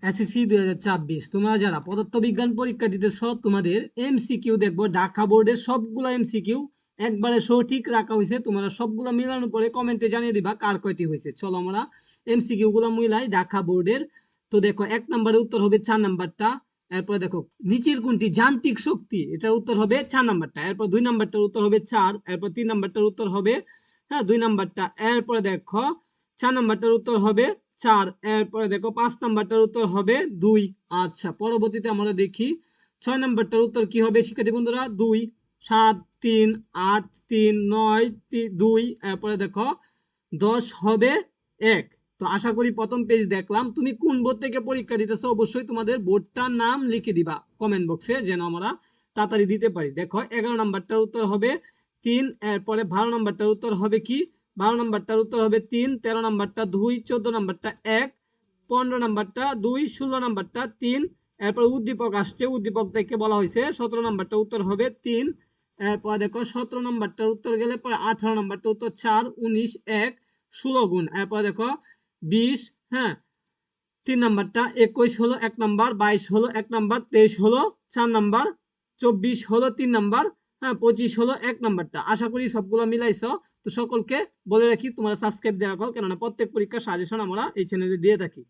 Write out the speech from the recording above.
SSC 2024 তোমরা যারা পদার্থবিজ্ঞান পরীক্ষা দিতেছ তোমাদের এমসিকিউ দেখবো ঢাকা বোর্ডের সবগুলো এমসিকিউ একবারে সঠিক রাখা হয়েছে। তোমরা সবগুলো মিলানোর পরে কমেন্টে জানিয়ে দিবা কার কয়টি হয়েছে। চলো আমরা এমসিকিউ গুলো মিলাই ঢাকা বোর্ডের। তো দেখো 1 নম্বরের উত্তর হবে 4 নাম্বারটা। এরপর দেখো নিচের কোনটি যান্ত্রিক শক্তি, এটার উত্তর হবে 4 নাম্বারটা। এরপর 2 নাম্বারটার উত্তর হবে 4। এরপর 3 নাম্বারটার উত্তর হবে 2 নাম্বারটা। এরপরে দেখো 4 নাম্বারটার উত্তর হবে 4। এরপরে দেখো 5 নাম্বারটার উত্তর হবে 2। আচ্ছা, পরবর্তীতে আমরা দেখি 6 নাম্বারটার উত্তর কি হবে শিক্ষার্থী বন্ধুরা? 2। 7 3 8 3 9 2। এরপরে দেখো 10 হবে 1। তো আশা করি প্রথম পেজ দেখলাম। তুমি কোন বোর্ড থেকে পরীক্ষা দিতেছো অবশ্যই তোমাদের বোর্ডটার নাম লিখে দিবা কমেন্ট বক্সে, যেন আমরা তাড়াতাড়ি দিতে পারি। দেখো 11 নাম্বারটার উত্তর হবে 3। এরপরে 12 নাম্বারটার উত্তর হবে কি? 12 নাম্বারটার উত্তর হবে 3। 13 নাম্বারটা 2। 14 নাম্বারটা 1। 15 নাম্বারটা 2। 16 নাম্বারটা 3। এরপর উদ্দীপক আসছে, উদ্দীপক থেকে বলা হয়েছে 17 নাম্বারটা উত্তর হবে 3। এরপর দেখো 17 নাম্বারটার উত্তর গেলে পরে 18 নাম্বারটা উত্তর 4। 19 1 16 গুণ। এরপর দেখো 20, হ্যাঁ 3 নাম্বারটা 21 হলো 1 নাম্বার। 22 হলো 1 নাম্বার। 23 হলো 4 নাম্বার। 24 হলো 3 নাম্বার। 25 হলো 1 নাম্বারটা। আশা করি সবগুলো মিলাইছো। তো সকলকে বলে রাখি তোমরা সাবস্ক্রাইব দিয়ে রাখো, কেননা প্রত্যেক পরীক্ষার সাজেশন আমরা এই চ্যানেলে দিয়ে থাকি।